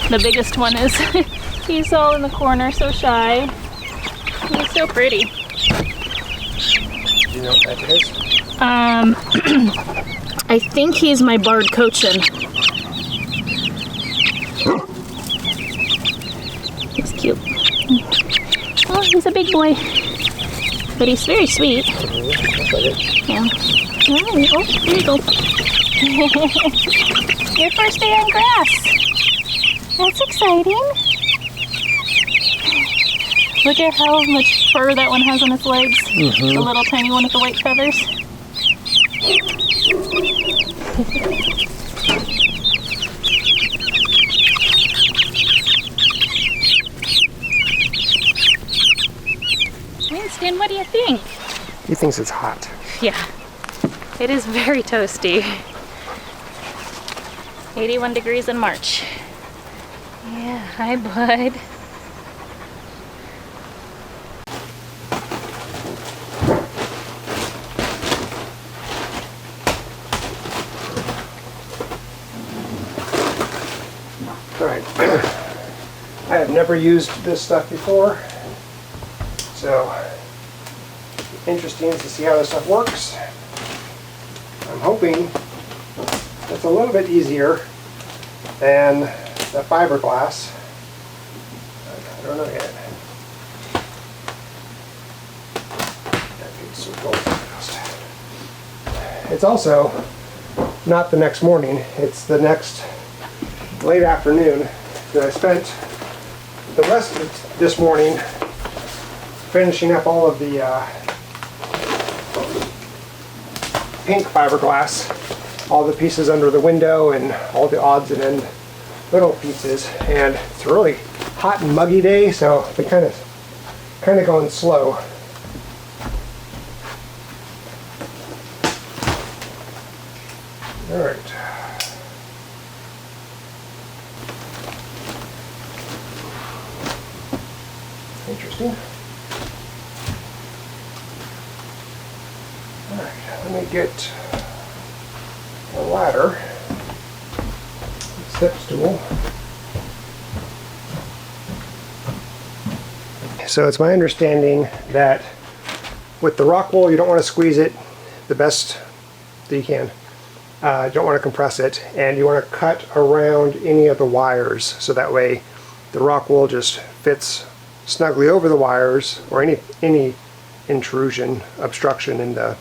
The biggest one is, he's all in the corner, so shy. He's so pretty. Do you know what that is? I think he's my barred cochin. He's cute. Oh, he's a big boy. But he's very sweet. Yeah. Oh, here you go. Your first day on grass. That's exciting. Look at how much fur that one has on its legs. The little tiny one with the white feathers. Winston, what do you think? He thinks it's hot. Yeah, it is very toasty. 81 degrees in March. Yeah, hi bud. Alright, I have never used this stuff before, so interesting to see how this stuff works. I'm hoping it's a little bit easier than the fiberglass. I don't know yet. It's also not the next morning, it's the next late afternoon, because I spent the rest of this morning finishing up all of the pink fiberglass, all the pieces under the window and all the odds and end little pieces. And it's a really hot and muggy day, so I've been kind of going slow. All right. Interesting. Alright, let me get a ladder, step stool. So it's my understanding that with the rock wool, you don't want to squeeze it the best that you can. You don't want to compress it, and you want to cut around any of the wires, so that way the rock wool just fits snugly over the wires, or any intrusion, obstruction in the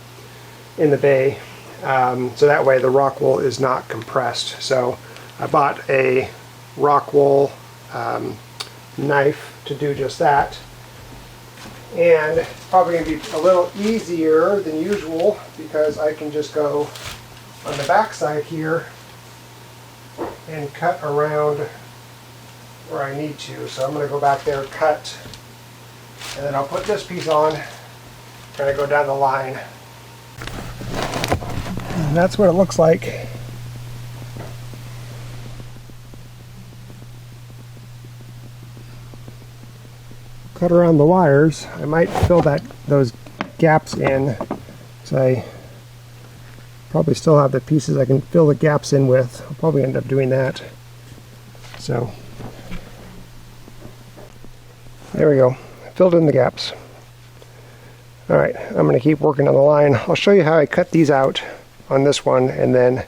bay, so that way the rock wool is not compressed. So I bought a rock wool knife to do just that, and it's probably going to be a little easier than usual because I can just go on the back side here and cut around where I need to. So I'm going to go back there, cut, and then I'll put this piece on, kind of go down the line. And that's what it looks like. Cut around the wires. I might fill those gaps in, so I probably still have the pieces I can fill the gaps in with. I'll probably end up doing that. So there we go. Filled in the gaps. Alright, I'm going to keep working on the line. I'll show you how I cut these out on this one, and then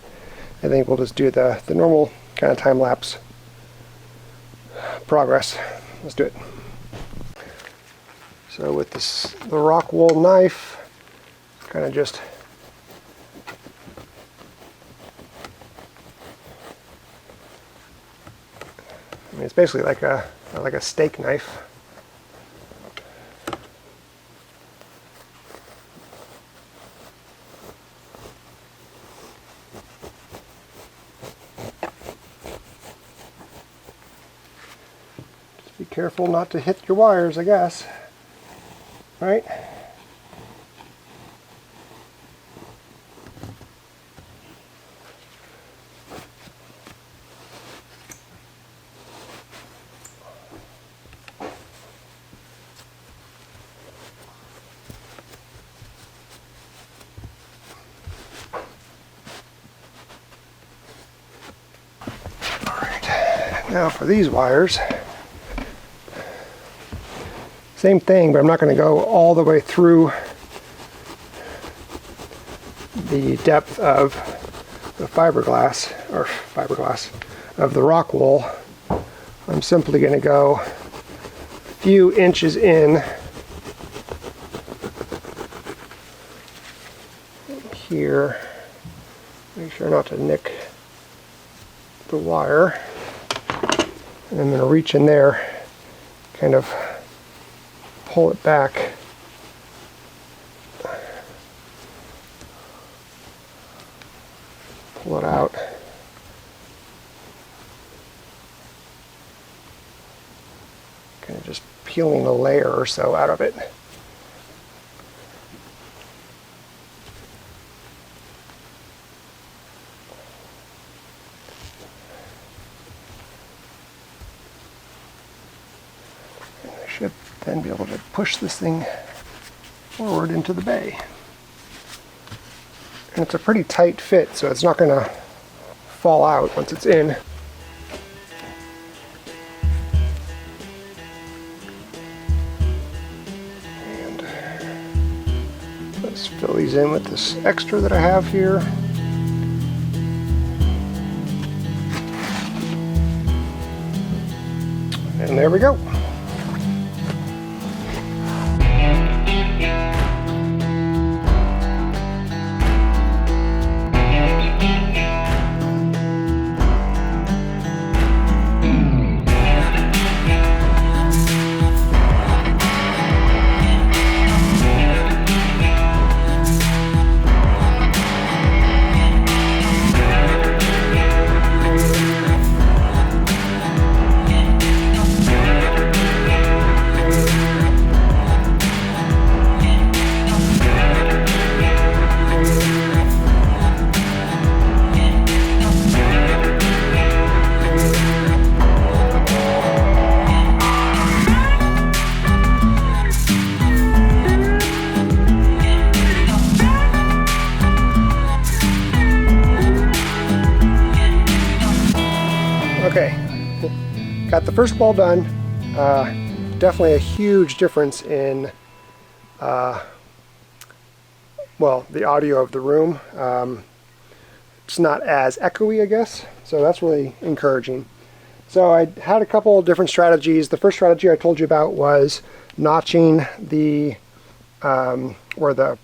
I think we'll just do the normal kind of time-lapse progress. Let's do it. So with the rock wool knife, kind of just it's basically like a steak knife. Just be careful not to hit your wires, I guess. Right? Now for these wires, same thing, but I'm not going to go all the way through the depth of the fiberglass of the rock wool. I'm simply going to go a few inches in here. Make sure not to nick the wire. And I'm going to reach in there, kind of pull it back. Pull it out. Kind of just peeling a layer or so out of it. Should then be able to push this thing forward into the bay. And it's a pretty tight fit, so it's not going to fall out once it's in. And let's fill these in with this extra that I have here. And there we go. Okay, got the first wall done. Definitely a huge difference in well, the audio of the room. It's not as echoey, I guess, so that's really encouraging. So I had a couple of different strategies. The first strategy I told you about was notching the where the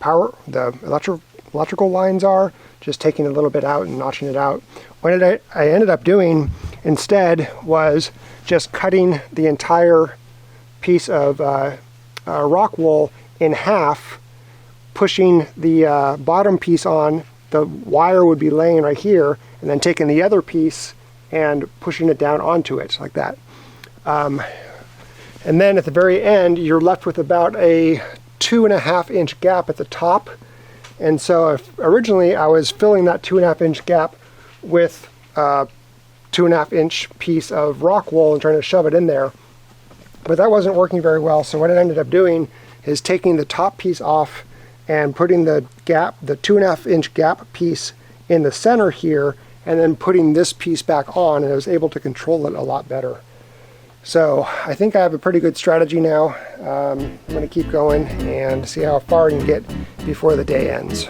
electrical lines are, just taking a little bit out and notching it out. What I ended up doing instead was just cutting the entire piece of rock wool in half, pushing the bottom piece on. The wire would be laying right here, and then taking the other piece and pushing it down onto it like that. And then at the very end, you're left with about a 2.5 inch gap at the top. And so originally I was filling that 2.5 inch gap with a 2.5 inch piece of rock wool and trying to shove it in there. But that wasn't working very well. So what I ended up doing is taking the top piece off and putting the gap, the 2.5 inch gap piece in the center here, and then putting this piece back on, and I was able to control it a lot better. So I think I have a pretty good strategy now. I'm going to keep going and see how far I can get before the day ends.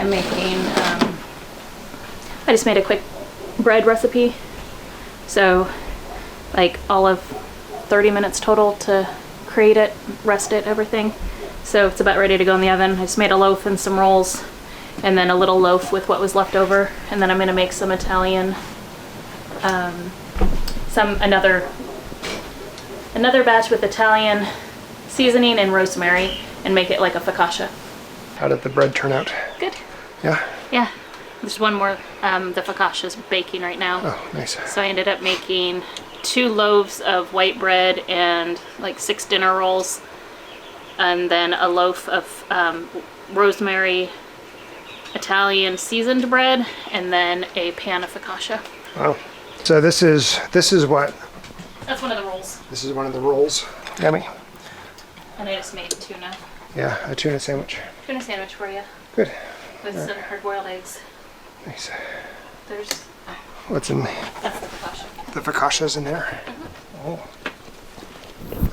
I'm making, I just made a quick bread recipe. So like all of 30 minutes total to create it, rest it, everything. So it's about ready to go in the oven. I just made a loaf and some rolls, and then a little loaf with what was left over. And then I'm gonna make some Italian, another batch with Italian seasoning and rosemary, and make it like a focaccia. How did the bread turn out? Good. Yeah? Yeah. There's one more, the focaccia's baking right now. Oh, nice. So I ended up making 2 loaves of white bread and like 6 dinner rolls, and then a loaf of rosemary Italian seasoned bread, and then a pan of focaccia. Wow. So this is what? That's one of the rolls. This is one of the rolls. Yummy. And I just made tuna. Yeah, a tuna sandwich. Tuna sandwich for you. Good. With some hard-boiled eggs. Nice. There's... What's in? That's the focaccia. The focaccia's in there. Oh.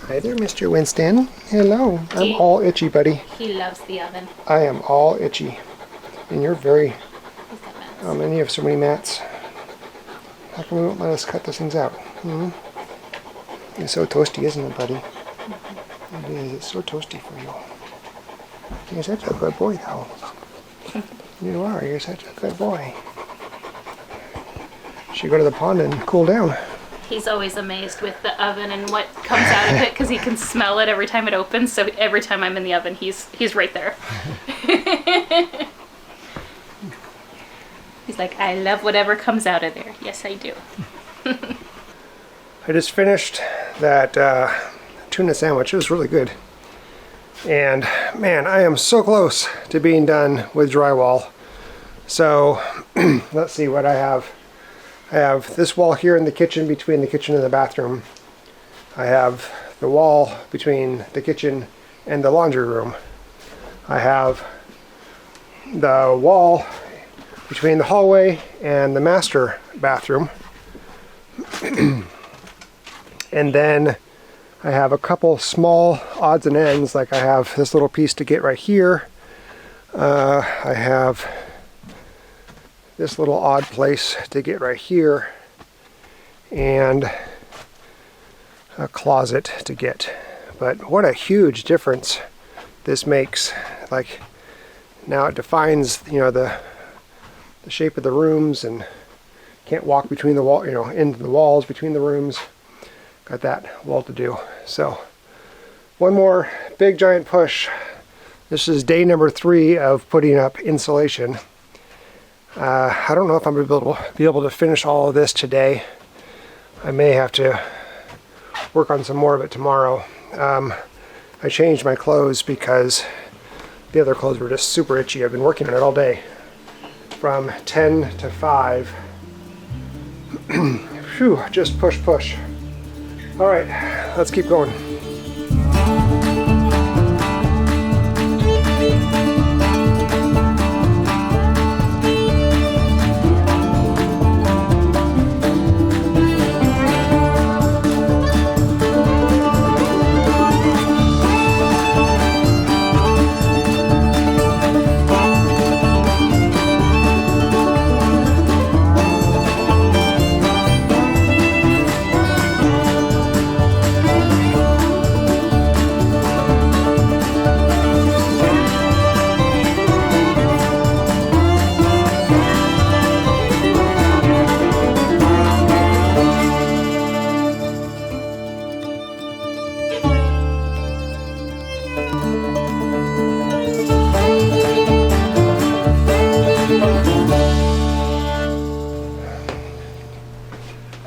Hi there, Mr. Winston. Hello. I'm all itchy, buddy. He loves the oven. I am all itchy. And you're very... He's got mats. and you have so many mats. How come we won't let us cut those things out? It's so toasty, isn't it, buddy? It is. It's so toasty for you. You're such a good boy, though. You are. You're such a good boy. Should go to the pond and cool down. He's always amazed with the oven and what comes out of it, because he can smell it every time it opens. So every time I'm in the oven, he's right there. He's like, I love whatever comes out of there. Yes, I do. I just finished that tuna sandwich. It was really good. And man, I am so close to being done with drywall. So let's see what I have. I have this wall here in the kitchen, between the kitchen and the bathroom. I have the wall between the kitchen and the laundry room. I have the wall between the hallway and the master bathroom. And then I have a couple small odds and ends, like I have this little piece to get right here. I have this little odd place to get right here, and a closet to get. But what a huge difference this makes. Like, now it defines, you know, the shape of the rooms, and can't walk between the wall, you know, into the walls between the rooms. Got that wall to do. So one more big giant push. This is day number 3 of putting up insulation. I don't know if I'm going to be able to finish all of this today. I may have to work on some more of it tomorrow. I changed my clothes because the other clothes were just super itchy. I've been working on it all day from 10 to 5. Phew, just push. All right, let's keep going.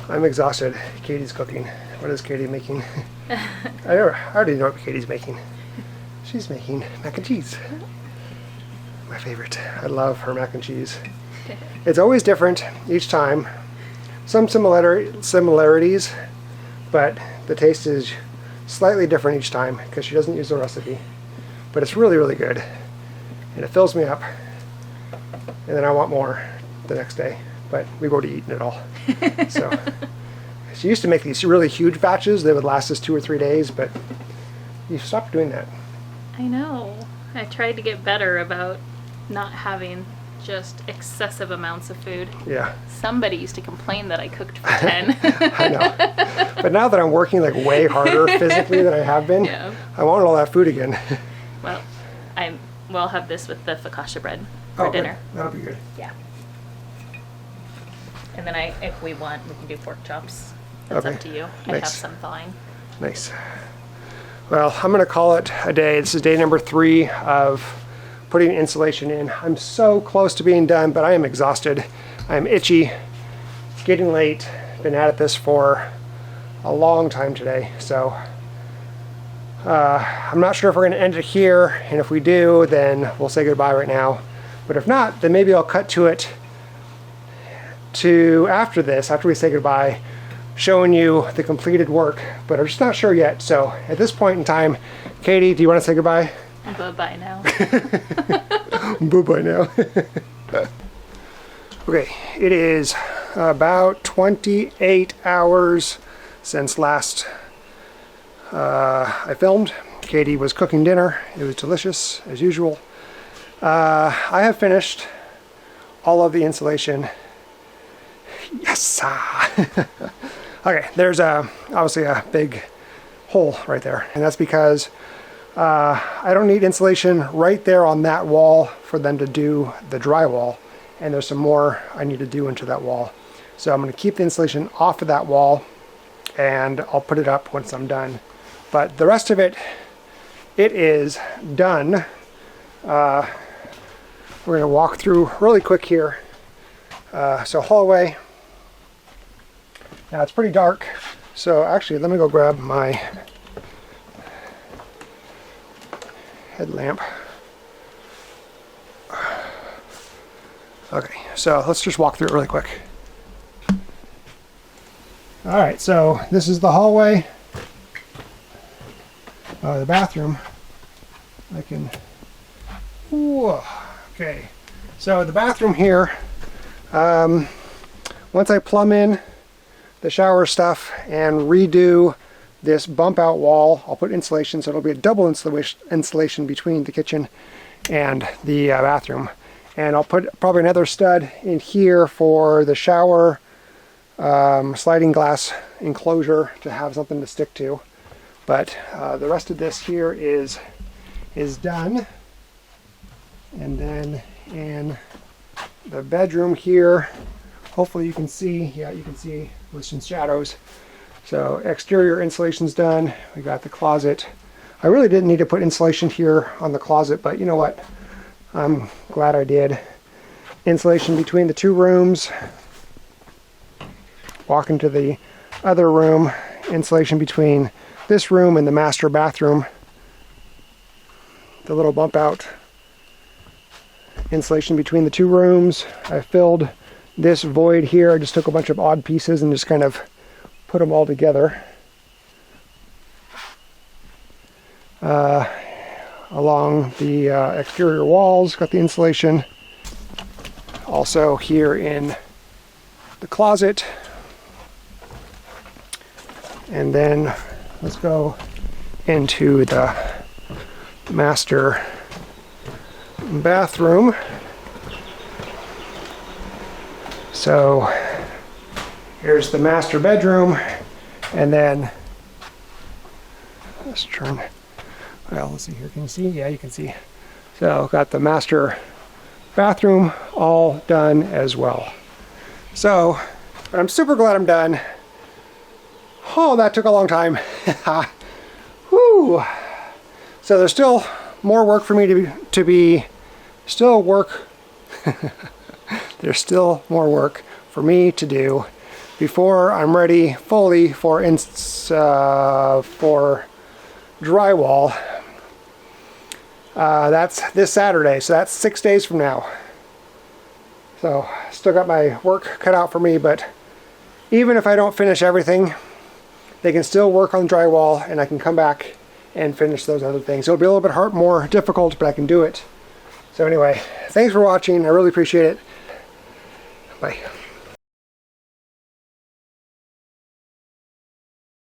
I'm exhausted. Katie's cooking. What is Katie making? I already know what Katie's making. She's making mac and cheese. My favorite. I love her mac and cheese. It's always different each time. Some similarities, but the taste is slightly different each time because she doesn't use the recipe. But it's really, really good. And it fills me up. And then I want more the next day. But we've already eaten it all. So she used to make these really huge batches that would last us 2 or 3 days, but you stopped doing that. I know. I tried to get better about not having just excessive amounts of food. Yeah. Somebody used to complain that I cooked for 10. I know. But now that I'm working like way harder physically than I have been, Yeah. I want all that food again. Well, we'll have this with the focaccia bread for dinner. Good. That'll be good. Yeah. And then if we want, we can do pork chops. That's Okay. up to you. I Nice. have some thawing. Nice. Well, I'm gonna call it a day. This is day number 3 of putting insulation in. I'm so close to being done, but I am exhausted. I'm itchy. It's getting late. Been at this for a long time today, so I'm not sure if we're gonna end it here, and if we do, then we'll say goodbye right now. But if not, then maybe I'll cut to it after this, after we say goodbye, showing you the completed work, but I'm just not sure yet. So at this point in time, Katie, do you want to say goodbye? Bye-bye now. Bye-bye now. Okay, it is about 28 hours since last I filmed. Katie was cooking dinner. It was delicious, as usual. I have finished all of the insulation. Yes! Okay, there's obviously a big hole right there, and that's because I don't need insulation right there on that wall for them to do the drywall, and there's some more I need to do into that wall. So I'm going to keep the insulation off of that wall, and I'll put it up once I'm done. But the rest of it, it is done. We're going to walk through really quick here. So hallway. Now it's pretty dark, so actually let me go grab my headlamp. Okay, so let's just walk through it really quick. Alright, so this is the hallway. The bathroom. I can... Whoa. Okay, so the bathroom here, once I plumb in the shower stuff and redo this bump out wall, I'll put insulation, so it'll be a double insulation between the kitchen and the bathroom. And I'll put probably another stud in here for the shower sliding glass enclosure to have something to stick to. But the rest of this here is done. And then in the bedroom here, hopefully you can see, yeah, you can see with some shadows. So exterior insulation's done. We got the closet. I really didn't need to put insulation here on the closet, but you know what? I'm glad I did. Insulation between the 2 rooms. Walk into the other room. Insulation between this room and the master bathroom. The little bump out. Insulation between the 2 rooms. I filled this void here. I just took a bunch of odd pieces and just kind of put them all together. Along the exterior walls, got the insulation. Also here in the closet. And then let's go into the master bathroom. So here's the master bedroom, and then let's turn. Well, let's see here. Can you see? Yeah, you can see. So got the master bathroom all done as well. So I'm super glad I'm done. Oh, that took a long time. Whew. So there's still more work for me to be still work. There's still more work for me to do before I'm ready fully for drywall. That's this Saturday, so that's 6 days from now. So still got my work cut out for me, but even if I don't finish everything, they can still work on drywall, and I can come back and finish those other things. It'll be a little bit more difficult, but I can do it. So anyway, thanks for watching. I really appreciate it. Bye.